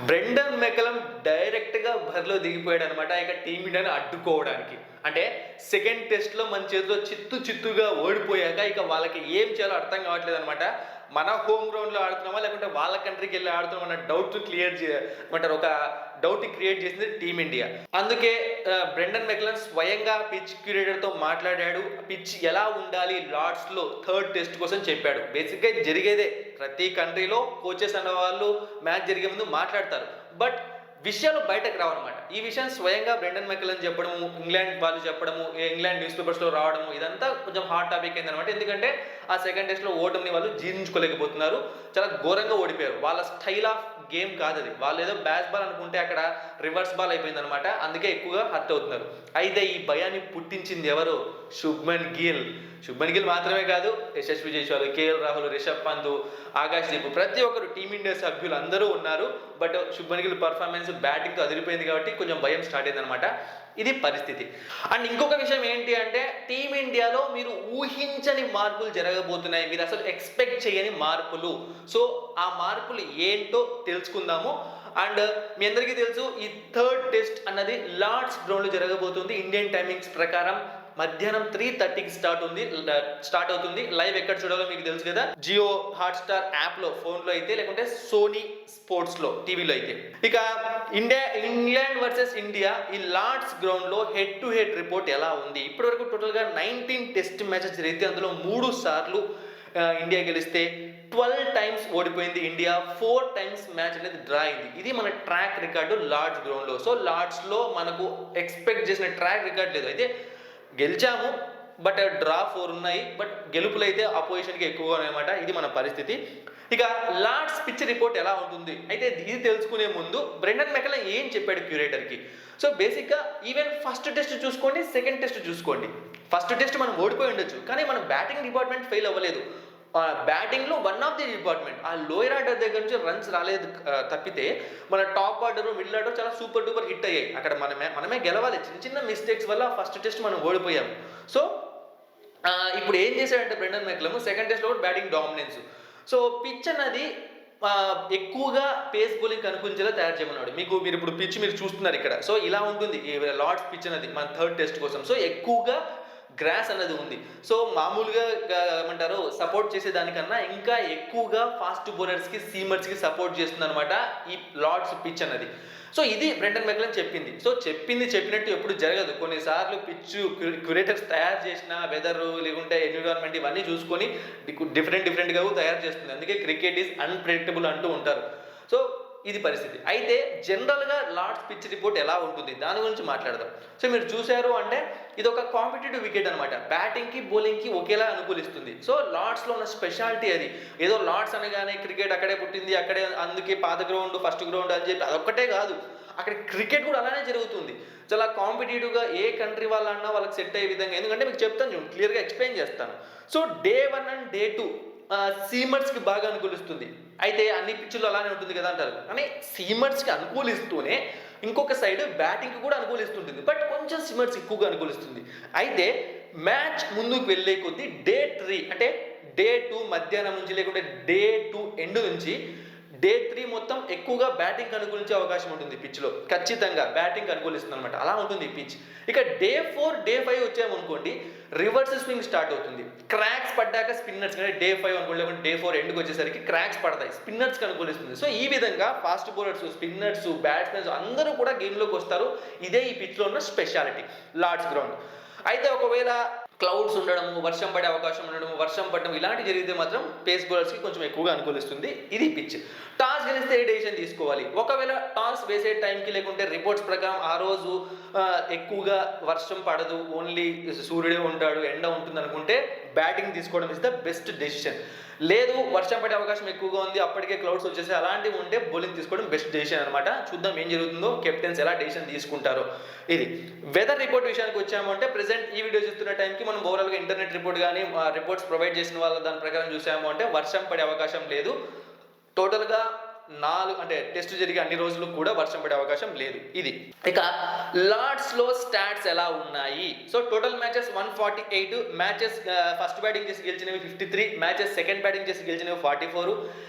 Brendan మెకలం డైరెక్ట్‌గా బరిలో దిగిపోయాడు అనమాట. ఇక టీమిండియాని అడ్డుకోవడానికి. అంటే సెకండ్ టెస్ట్‌లో మన చేతిలో చిత్తుగా ఓడిపోయాక ఇక వాళ్ళకి ఏం చేయాలో అర్థం కావట్లేదనమాట. మన హోమ్ గ్రౌండ్‌లో ఆడుతున్నామా? లేకుంటే వాళ్ళ కంట్రీకెళ్ళి ఆడుతున్నామా అన్న డౌట్ క్లియర్ ఏమంటారు, ఒక డౌట్ క్రియేట్ చేసింది టీమిండియా. అందుకే బ్రెండన్ మెకలమ్ స్వయంగా పిచ్ క్యూరేటర్‌తో మాట్లాడాడు. పిచ్ ఎలా ఉండాలి లార్డ్స్‌లో థర్డ్ టెస్ట్ కోసం చెప్పాడు. బేసిక్‌గా ఇది జరిగేదే. ప్రతి కంట్రీలో కోచెస్ అనేవాళ్ళు మ్యాచ్ జరిగే ముందు మాట్లాడతారు. బట్ విషయాలు బయటకు రావన్నమాట. ఈ విషయం స్వయంగా బ్రెండన్ మెకలం చెప్పడము, ఇంగ్లాండ్ వాళ్ళు చెప్పడము, ఇంగ్లాండ్ న్యూస్ పేపర్స్‌లో రావడము, ఇదంతా కొంచెం హాట్ టాపిక్ అయిందనమాట. ఎందుకంటే ఆ సెకండ్ టెస్ట్‌లో ఓటమిని వాళ్ళు జీర్ణించుకోలేకపోతున్నారు. చాలా ఘోరంగా ఓడిపోయారు. వాళ్ళ స్టైల్ ఆఫ్ గేమ్ కాదది. వాళ్ళు ఏదో బ్యాస్ బాల్ అనుకుంటే అక్కడ రివర్స్ బాల్ అయిపోయిందనమాట. అందుకే ఎక్కువగా హర్ట్ అవుతున్నారు. అయితే ఈ భయాన్ని పుట్టించింది ఎవరు? శుభ్మన్ గిల్. శుభ్మన్ గిల్ మాత్రమే కాదు, యశస్వి జైస్వాల్, కేఎల్ రాహుల్, రిషబ్ పంత్, ఆకాష్ దీప్, ప్రతి ఒక్కరు టీమిండియా సభ్యులు అందరూ ఉన్నారు. బట్ శుభ్మన్ గిల్ పర్ఫార్మెన్స్ బ్యాటింగ్తో అదిరిపోయింది కాబట్టి కొంచెం భయం స్టార్ట్ అయిందనమాట. ఇది పరిస్థితి. అండ్ ఇంకొక విషయం ఏంటి అంటే, టీమిండియాలో మీరు ఊహించని మార్పులు జరగబోతున్నాయి. మీరు అసలు ఎక్స్పెక్ట్ చేయని మార్పులు. సో ఆ మార్పులు ఏంటో తెలుసుకుందాము. అండ్ మీ అందరికీ తెలుసు, ఈ థర్డ్ టెస్ట్ అన్నది లార్డ్స్ గ్రౌండ్లో జరగబోతుంది. ఇండియన్ టైమింగ్స్ ప్రకారం మధ్యాహ్నం 3:30కి స్టార్ట్ అవుతుంది. లైవ్ ఎక్కడ చూడాలో మీకు తెలుసు కదా, జియో హాట్స్టార్ యాప్లో, ఫోన్లో అయితే, లేకుంటే సోనీ స్పోర్ట్స్లో, టీవీలో అయితే. ఇక ఇంగ్లాండ్ వర్సెస్ ఇండియా ఈ లార్డ్స్ గ్రౌండ్లో హెడ్ టు హెడ్ రిపోర్ట్ ఎలా ఉంది? ఇప్పటివరకు టోటల్గా 19 టెస్ట్ మ్యాచెస్ జరిగితే అందులో 3 సార్లు ఇండియా గెలిస్తే 12 టైమ్స్ ఓడిపోయింది ఇండియా. 4 టైమ్స్ మ్యాచ్ అనేది డ్రా అయింది. ఇది మన ట్రాక్ రికార్డు లార్డ్స్ గ్రౌండ్లో. సో లార్డ్స్లో మనకు ఎక్స్పెక్ట్ చేసిన ట్రాక్ రికార్డ్ లేదు. అయితే గెలిచాము, బట్ డ్రా 4 ఉన్నాయి. బట్ గెలుపులు అయితే అపోజిషన్కి ఎక్కువగా ఉన్నాయన్నమాట. ఇది మన పరిస్థితి. ఇక లార్డ్స్ పిచ్ రిపోర్ట్ ఎలా ఉంటుంది అయితే, ఇది తెలుసుకునే ముందు బ్రెండన్ మెకలం ఏం చెప్పాడు క్యూరేటర్కి. సో బేసిక్గా ఈవెన్ ఫస్ట్ టెస్ట్ చూసుకోండి, సెకండ్ టెస్ట్ చూసుకోండి. ఫస్ట్ టెస్ట్ మనం ఓడిపోయి ఉండొచ్చు, కానీ మన బ్యాటింగ్ డిపార్ట్మెంట్ ఫెయిల్ అవ్వలేదు. బ్యాటింగ్లో వన్ ఆఫ్ ది డిపార్ట్మెంట్, ఆ లోయర్ ఆర్డర్ దగ్గర నుంచి రన్స్ రాలేదు తప్పితే మన టాప్ ఆర్డర్, మిడిల్ ఆర్డర్ చాలా సూపర్ డూపర్ హిట్ అయ్యాయి. అక్కడ మనమే గెలవాలి. చిన్న మిస్టేక్స్ వల్ల ఫస్ట్ టెస్ట్ మనం ఓడిపోయాం. సో ఇప్పుడు ఏం చేశాడంటే బ్రెండన్ మెకలం, సెకండ్ టెస్ట్లో కూడా బ్యాటింగ్ డామినెన్స్. సో పిచ్ అన్నది ఎక్కువగా పేస్ బౌలింగ్ అనుకూలించేలా తయారు చేయమన్నాడు. మీరు ఇప్పుడు పిచ్ మీరు చూస్తున్నారు ఇక్కడ. సో ఇలా ఉంటుంది లార్డ్స్ పిచ్ అనేది మన థర్డ్ టెస్ట్ కోసం. సో ఎక్కువగా గ్రాస్ అన్నది ఉంది. సో మామూలుగా ఏమంటారు, సపోర్ట్ చేసేదానికన్నా ఇంకా ఎక్కువగా ఫాస్ట్ బౌలర్స్కి, సీమర్స్కి సపోర్ట్ చేస్తుంది అనమాట ఈ లార్డ్స్ పిచ్ అన్నది. సో ఇది బ్రెండన్ మెకలం చెప్పింది. సో చెప్పినట్టు ఎప్పుడు జరగదు. కొన్నిసార్లు పిచ్ క్యూరేటర్స్ తయారు చేసిన వెదర్, లేకుంటే ఎన్విరాన్మెంట్, ఇవన్నీ చూసుకొని డిఫరెంట్గా తయారు చేస్తుంది. అందుకే క్రికెట్ ఈజ్ అన్ప్రెడిక్టబుల్ అంటూ ఉంటారు. సో ఇది పరిస్థితి. అయితే జనరల్గా లార్డ్స్ పిచ్ రిపోర్ట్ ఎలా ఉంటుంది దాని గురించి మాట్లాడదాం. సో మీరు చూశారు అంటే ఇది ఒక కాంపిటేటివ్ వికెట్ అనమాట. బ్యాటింగ్కి బౌలింగ్కి ఒకేలా అనుకూలిస్తుంది. సో లార్డ్స్లో ఉన్న స్పెషాలిటీ అది. ఏదో లార్డ్స్ అనగానే క్రికెట్ అక్కడే పుట్టింది, అక్కడే అందుకే పాత గ్రౌండ్, ఫస్ట్ గ్రౌండ్ అని చెప్పి అదొక్కటే కాదు, అక్కడ క్రికెట్ కూడా అలానే జరుగుతుంది. చాలా కాంపిటేటివ్గా ఏ కంట్రీ వాళ్ళన్నా వాళ్ళకి సెట్ అయ్యే విధంగా. ఎందుకంటే మీకు చెప్తాను, క్లియర్గా ఎక్స్ప్లెయిన్ చేస్తాను. సో డే 1 అండ్ డే 2 సీమర్స్కి బాగా అనుకూలిస్తుంది. అయితే అన్ని పిచ్చులు అలానే ఉంటుంది కదా అంటారు, కానీ సీమర్స్కి అనుకూలిస్తూనే ఇంకొక సైడ్ బ్యాటింగ్కి కూడా అనుకూలిస్తుంటుంది. బట్ కొంచెం సీమర్స్ ఎక్కువగా అనుకూలిస్తుంది. అయితే మ్యాచ్ ముందుకు వెళ్ళే కొద్దీ డే 3 అంటే డే 2 మధ్యాహ్నం నుంచి, లేకుంటే డే 2 ఎండ్ నుంచి డే 3 మొత్తం ఎక్కువగా బ్యాటింగ్ అనుకూలించే అవకాశం ఉంటుంది పిచ్లో. ఖచ్చితంగా బ్యాటింగ్ అనుకూలిస్తుంది అనమాట. అలా ఉంటుంది ఈ పిచ్. ఇక డే 4, డే 5 వచ్చామనుకోండి, రివర్స్ స్వింగ్ స్టార్ట్ అవుతుంది. క్రాక్స్ పడ్డాక స్పిన్నర్స్, అంటే డే 5 అనుకోండి, లేకుంటే డే 4 ఎండ్కి వచ్చేసరికి క్రాక్స్ పడతాయి, స్పిన్నర్స్కి అనుకూలిస్తుంది. సో ఈ విధంగా ఫాస్ట్ బౌలర్స్, స్పిన్నర్స్, బ్యాట్స్మెన్స్ అందరూ కూడా గేమ్లోకి వస్తారు. ఇదే ఈ పిచ్లో ఉన్న స్పెషాలిటీ లార్డ్స్ గ్రౌండ్. అయితే ఒకవేళ క్లౌడ్స్ ఉండడము, వర్షం పడే అవకాశం ఉండడము, వర్షం పడడం ఇలాంటి జరిగితే మాత్రం పేస్ బౌలర్స్కి కొంచెం ఎక్కువగా అనుకూలిస్తుంది. ఇది పిచ్. టాస్ గెలిస్తే ఏ డెసిషన్ తీసుకోవాలి? ఒకవేళ టాస్ వేసే టైంకి, లేకుంటే రిపోర్ట్స్ ప్రకారం ఆ రోజు ఎక్కువగా వర్షం పడదు, ఓన్లీ సూర్యుడే ఉంటాడు, ఎండ ఉంటుంది అనుకుంటే బ్యాటింగ్ తీసుకోవడం ఇస్ ద బెస్ట్ డెసిషన్. లేదు వర్షం పడే అవకాశం ఎక్కువగా ఉంది, అప్పటికే క్లౌడ్స్ వచ్చేసి అలాంటివి ఉంటే బౌలింగ్ తీసుకోవడం బెస్ట్ డెసిషన్ అనమాట. చూద్దాం ఏం జరుగుతుందో, కెప్టెన్స్ ఎలా డెసిషన్ తీసుకుంటారో. ఇది వెదర్ రిపోర్ట్ విషయానికి వచ్చామంటే, ప్రెసెంట్ ఈ వీడియో చూస్తున్న టైంకి మనం ఓవరాల్గా ఇంటర్నెట్ రిపోర్ట్ కానీ రిపోర్ట్స్ ప్రొవైడ్ చేసిన వాళ్ళ దాని ప్రకారం చూసాము అంటే వర్షం పడే అవకాశం లేదు. టోటల్గా 4 అంటే టెస్ట్ జరిగే అన్ని రోజులు కూడా వర్షం పడే అవకాశం లేదు. ఇది. ఇక లార్డ్స్లో స్టాట్స్ ఎలా ఉన్నాయి? So total matches 148 matches. First batting చేసి గెలిచినవి 53 మ్యాచెస్, సెకండ్ బ్యాటింగ్ చేసి గెలిచినవి 44,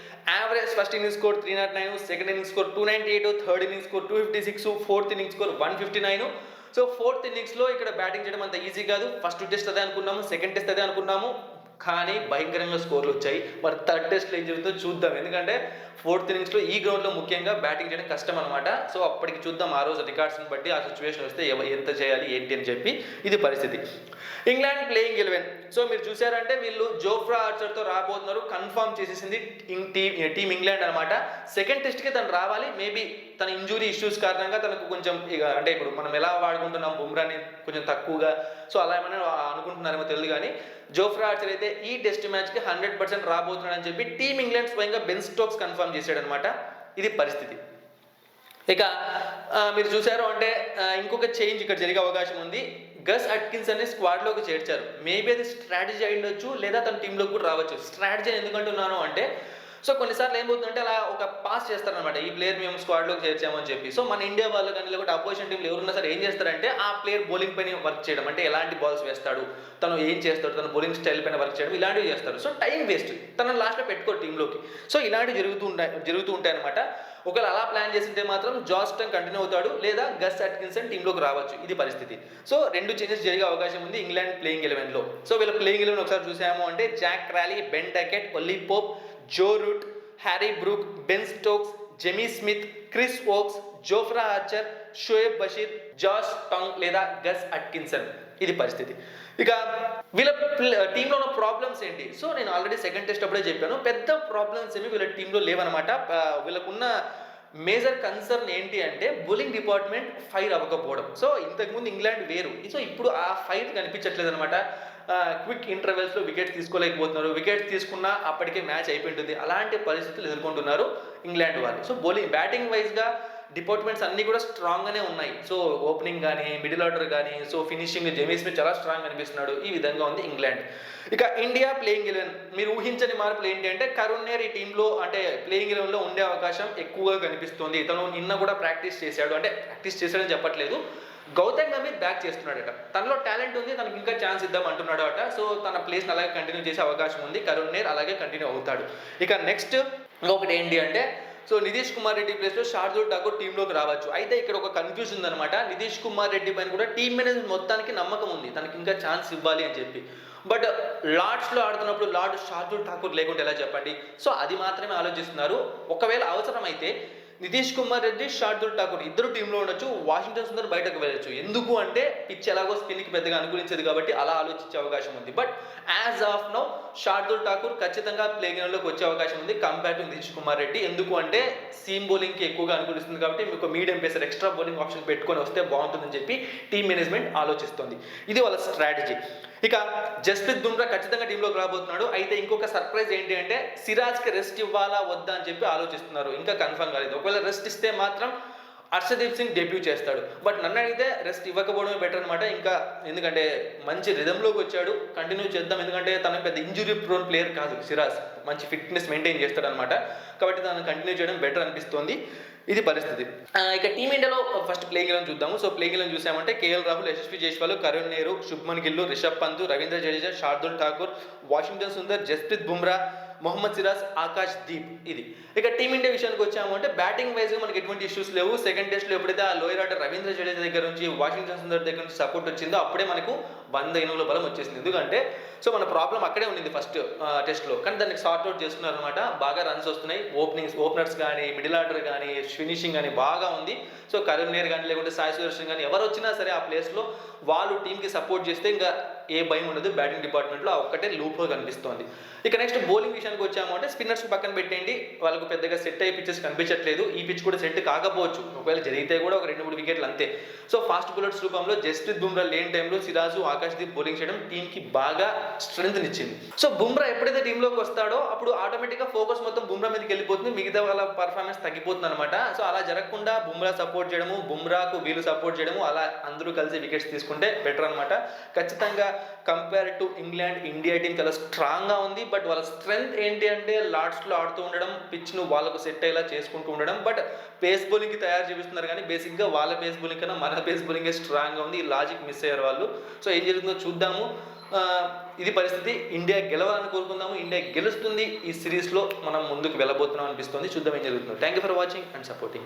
average first inning score 309, second inning score 298, third inning score 256, fourth inning score 159. So fourth ఇన్నింగ్స్లో ఇక్కడ బ్యాటింగ్ చేయడం అంత ఈజీ కాదు. ఫస్ట్ టెస్ట్ అదే అనుకున్నాము, సెకండ్ టెస్ట్ అదే అనుకున్నాము, కానీ భయంకరంగా స్కోర్లు వచ్చాయి. మరి థర్డ్ టెస్ట్లో ఏం జరుగుతుందో చూద్దాం. ఎందుకంటే ఫోర్త్ ఇన్నింగ్స్లో ఈ గ్రౌండ్లో ముఖ్యంగా బ్యాటింగ్ చేయడం కష్టం అనమాట. సో అప్పటికి చూద్దాం, ఆ రోజు రికార్డ్స్ని బట్టి ఆ సిచ్యువేషన్ వస్తే ఎంత చేయాలి ఏంటి అని చెప్పి ఇది పరిస్థితి. England playing 11. సో మీరు చూసారంటే వీళ్ళు జోఫ్రా ఆర్చర్తో రాబోతున్నారు, కన్ఫర్మ్ చేసేసింది టీమ్ ఇంగ్లాండ్ అనమాట. సెకండ్ టెస్ట్కి తను రావాలి. మేబీ తన ఇంజురీ ఇష్యూస్ కారణంగా తనకు కొంచెం అంటే ఇప్పుడు మనం ఎలా వాడుకుంటున్నాం బుమ్రాని కొంచెం తక్కువగా, సో అలా ఏమైనా అనుకుంటున్నారేమో తెలియదు, కానీ జోఫ్రా ఆర్చర్ అయితే ఈ టెస్ట్ మ్యాచ్కి 100% రాబోతున్నాడని చెప్పి టీమ్ ఇంగ్లాండ్ స్వయంగా బెన్ స్టోక్స్ కన్ఫర్మ్ చేశాడనమాట. ఇది పరిస్థితి. ఇక మీరు చూసారు అంటే ఇంకొక చేంజ్ ఇక్కడ జరిగే అవకాశం ఉంది. గస్ అట్కిన్స్ అనే స్క్వాడ్లోకి చేర్చారు. మేబీ అది స్ట్రాటజీ అయి ఉండొచ్చు, లేదా తన టీంలోకి కూడా రావచ్చు. స్ట్రాటజీ ఎందుకంటున్నాను అంటే, సో కొన్నిసార్లు ఏమవుతుందంటే అలా ఒక పాస్ చేస్తారనమాట, ఈ ప్లేయర్ మేము స్క్వాడ్లోకి చేర్చామని చెప్పి. సో మన ఇండియా వాళ్ళు కానీ లేకపోతే అపోజిషన్ టీంలో ఎవరున్నా సరే ఏం చేస్తారంటే ఆ ప్లేయర్ బౌలింగ్ పైన వర్క్ చేయడం, అంటే ఎలాంటి బాల్స్ వేస్తాడు, తను ఏం చేస్తాడు, తన బౌలింగ్ స్టైల్ పైన వర్క్ చేయడం, ఇలాంటివి చేస్తారు. సో టైం వేస్ట్, తనను లాస్ట్లో పెట్టుకోరు టీంలోకి. సో ఇలాంటివి జరుగుతూ ఉంటాయి అనమాట. ఒకవేళ అలా ప్లాన్ చేసింటే మాత్రం జాస్టన్ కంటిన్యూ అవుతాడు, లేదా గస్ అట్కిన్సన్ టీంలోకి రావచ్చు. ఇది పరిస్థితి. సో 2 చేంజెస్ జరిగే అవకాశం ఉంది ఇంగ్లాండ్ ప్లేయింగ్ 11లో. సో వీళ్ళ ప్లేయింగ్ 11 ఒకసారి చూసాము అంటే Jack Crawley, Ben Duckett, Ollie Pope, Joe Root, Harry Brook, Ben Stokes, Jamie Smith, Chris Woakes, Jofra Archer, Shoaib Bashir, Josh Tongue లేదా గస్ అట్కిన్సన్. ఇది పరిస్థితి. ఇక వీళ్ళ టీంలో ఉన్న ప్రాబ్లమ్స్ ఏంటి? సో నేను ఆల్రెడీ సెకండ్ టెస్ట్ అప్పుడే చెప్పాను, పెద్ద ప్రాబ్లమ్స్ ఏమి వీళ్ళ టీంలో లేవన్నమాట. వీళ్ళకున్న మేజర్ కన్సర్న్ ఏంటి అంటే బౌలింగ్ డిపార్ట్మెంట్ ఫైర్ అవ్వకపోవడం. సో ఇంతకుముందు ఇంగ్లాండ్ వేరు, సో ఇప్పుడు ఆ ఫైర్ కనిపించట్లేదు అనమాట. క్విక్ ఇంటర్వెల్స్లో వికెట్స్ తీసుకోలేకపోతున్నారు, వికెట్స్ తీసుకున్నా అప్పటికే మ్యాచ్ అయిపోయింటుంది. అలాంటి పరిస్థితులు ఎదుర్కొంటున్నారు ఇంగ్లాండ్ వాళ్ళు. సో బ్యాటింగ్ వైజ్గా డిపార్ట్మెంట్స్ అన్నీ కూడా స్ట్రాంగ్గానే ఉన్నాయి. సో ఓపెనింగ్ కానీ, మిడిల్ ఆర్డర్ కానీ, సో ఫినిషింగ్ జెమీ స్మిత్ చాలా స్ట్రాంగ్ అనిపిస్తున్నాడు. ఈ విధంగా ఉంది ఇంగ్లాండ్. ఇక ఇండియా ప్లేయింగ్ 11, మీరు ఊహించని మార్పులు ఏంటి అంటే కరుణ్ నేర్ ఈ టీంలో అంటే ప్లేయింగ్ 11లో ఉండే అవకాశం ఎక్కువగా కనిపిస్తుంది. తను నిన్న కూడా ప్రాక్టీస్ చేశాడు, అంటే ప్రాక్టీస్ చేశాడని చెప్పట్లేదు, గౌతమ్ గంభీర్ బ్యాక్ చేస్తున్నాడట. తనలో టాలెంట్ ఉంది, తనకి ఇంకా ఛాన్స్ ఇద్దాం అంటున్నాడు అట. సో తన ప్లేస్ని అలాగే కంటిన్యూ చేసే అవకాశం ఉంది. కరుణ్ నేర్ అలాగే కంటిన్యూ అవుతాడు. ఇక నెక్స్ట్ ఇంకొకటి ఏంటి అంటే, సో నితీష్ కుమార్ రెడ్డి ప్లేస్లో శార్దూల్ ఠాకూర్ టీంలోకి రావచ్చు. అయితే ఇక్కడ ఒక కన్ఫ్యూజన్ ఉందన్నమాట. నితీష్ కుమార్ రెడ్డి పైన కూడా టీమ్ మేనేజ్మెంట్ మొత్తానికి నమ్మకం ఉంది, తనకి ఇంకా ఛాన్స్ ఇవ్వాలి అని చెప్పి. బట్ లార్డ్స్లో ఆడుతున్నప్పుడు శార్దూల్ ఠాకూర్ లేకుంటే ఎలా చెప్పండి? సో అది మాత్రమే ఆలోచిస్తున్నారు. ఒకవేళ అవసరమైతే నితీష్ కుమార్ రెడ్డి, శార్దూల్ ఠాకూర్ ఇద్దరు టీంలో ఉండొచ్చు, వాషింగ్టన్ సుందర్ బయటకు వెళ్ళొచ్చు. ఎందుకు అంటే పిచ్ ఎలాగో స్పిన్కి పెద్దగా అనుకూలించేది కాబట్టి అలా ఆలోచించే అవకాశం ఉంది. But as of now Shardul Thakur ఖచ్చితంగా ప్లేయింగ్ 11లోకి వచ్చే అవకాశం ఉంది కంపేర్ టు నితీష్ కుమార్ రెడ్డి. ఎందుకు అంటే సీమ్ బౌలింగ్కి ఎక్కువగా అనుకూలిస్తుంది కాబట్టి మీకు medium pacer extra bowling option పెట్టుకొని వస్తే బాగుంటుందని చెప్పి టీమ్ మేనేజ్మెంట్ ఆలోచిస్తుంది. ఇది వాళ్ళ స్ట్రాటజీ. ఇక జస్ప్రీత్ బుమ్రా ఖచ్చితంగా టీంలోకి రాబోతున్నాడు. అయితే ఇంకొక సర్ప్రైజ్ ఏంటి అంటే సిరాజ్కి రెస్ట్ ఇవ్వాలా వద్దా అని చెప్పి ఆలోచిస్తున్నారు, ఇంకా కన్ఫర్మ్ కాలేదు. ఒకవేళ రెస్ట్ ఇస్తే మాత్రం హర్షదీప్ సింగ్ డెబ్యూ చేస్తాడు. బట్ నన్ను అడిగితే రెస్ట్ ఇవ్వకపోవడమే బెటర్ అనమాట. ఇంకా ఎందుకంటే మంచి రిథంలోకి వచ్చాడు, కంటిన్యూ చేద్దాం. ఎందుకంటే తన పెద్ద ఇంజురీ ప్రోన్ ప్లేయర్ కాదు సిరాజ్, మంచి ఫిట్నెస్ మెయింటైన్ చేస్తాడు అనమాట. కాబట్టి తనను కంటిన్యూ చేయడం బెటర్ అనిపిస్తోంది. ఇది పరిస్థితి. ఇక టీమిండియాలో ఫస్ట్ ప్లేయింగ్ 11 చూద్దాము. సో ప్లేయింగ్ 11 చూసామంటే కేఎల్ రాహుల్, యశస్వి జైస్వాల్, కరుణ్ నేరు, శుభ్మన్ గిల్, రిషబ్ పంత్, రవీంద్ర జడేజా, శార్దూల్ ఠాకూర్, వాషింగ్టన్ సుందర్, జస్ప్రీత్ బుమ్రా, మొహమ్మద్ సిరాజ్, ఆకాష్ దీప్. ఇది ఇక టీమిండియా విషయానికి వచ్చాము అంటే బ్యాటింగ్ వైజ్గా మనకి ఎటువంటి ఇష్యూస్ లేవు. సెకండ్ టెస్ట్లో ఎప్పుడైతే ఆ లోయర్ ఆర్డర్ రవీంద్ర జడేజా దగ్గర నుంచి, వాషింగ్టన్ సుందర్ దగ్గర నుంచి సపోర్ట్ వచ్చిందో అప్పుడే మనకు 100 ఎనుగుల బలం వచ్చేసింది. ఎందుకంటే సో మన ప్రాబ్లం అక్కడే ఉండింది ఫస్ట్ టెస్ట్లో, కానీ దానికి సార్ట్అవుట్ చేస్తున్నారు అనమాట. బాగా రన్స్ వస్తున్నాయి, ఓపెనర్స్ కానీ, మిడిల్ ఆర్డర్ కానీ, ఫినిషింగ్ కానీ బాగా ఉంది. సో కరుణ్ నేర్ కానీ లేకుంటే సాయి సుదర్శన్ కానీ ఎవరు వచ్చినా సరే ఆ ప్లేస్లో వాళ్ళు టీంకి సపోర్ట్ చేస్తే ఇంకా ఏ భయం ఉండదు బ్యాటింగ్ డిపార్ట్మెంట్లో. ఆ ఒక్కటే లూప్లో కనిపిస్తోంది. ఇక నెక్స్ట్ బౌలింగ్ విషయానికి వచ్చాము అంటే స్పిన్నర్స్ పక్కన పెట్టండి, వాళ్ళకు పెద్దగా సెట్ అయ్యే పిచ్చెస్ కనిపించట్లేదు. ఈ పిచ్ కూడా సెట్ కాకపోవచ్చు, ఒకవేళ జరిగితే కూడా ఒక 2-3 వికెట్లు అంతే. సో ఫాస్ట్ బౌలర్స్ రూపంలో జస్ప్రీత్ బుమ్రా లేని టైంలో సిరాజు, ఆకాష్ దీప్ బౌలింగ్ చేయడం టీంకి బాగా స్ట్రెంగ్త్ ఇచ్చింది. సో బుమ్రా ఎప్పుడైతే టీంలోకి వస్తాడో అప్పుడు ఆటోమేటిక్గా ఫోకస్ మొత్తం బుమ్రా మీదకి వెళ్ళిపోతుంది, మిగతా వాళ్ళ పర్ఫార్మెన్స్ తగ్గిపోతుంది అనమాట. సో అలా జరగకుండా బుమ్రా సపోర్ట్ చేయడము, బుమ్రాకు వీళ్ళు సపోర్ట్ చేయడము, అలా అందరూ కలిసి వికెట్స్ తీసుకుంటే బెటర్ అనమాట. ఖచ్చితంగా compare to England, India team చాలా స్ట్రాంగ్గా ఉంది. బట్ వాళ్ళ స్ట్రెంగ్త్ ఏంటి అంటే లార్డ్స్లో ఆడుతూ ఉండడం, పిచ్ను వాళ్ళకు సెట్ అయ్యేలా చేసుకుంటూ ఉండడం. బట్ పేస్ బౌలింగ్కి తయారు చేపిస్తున్నారు, కానీ బేసిక్గా వాళ్ళ పేస్ బౌలింగ్ కన్నా మన పేస్ బౌలింగే స్ట్రాంగ్గా ఉంది. ఈ లాజిక్ మిస్ అయ్యారు వాళ్ళు. సో ఏం జరుగుతుందో చూద్దాము. ఇది పరిస్థితి. ఇండియా గెలవాలని కోరుకుందాము. ఇండియా గెలుస్తుంది. ఈ సిరీస్లో మనం ముందుకు వెళ్ళబోతున్నాం అనిపిస్తుంది. చూద్దాం ఏం జరుగుతుందో. Thank you for watching and supporting.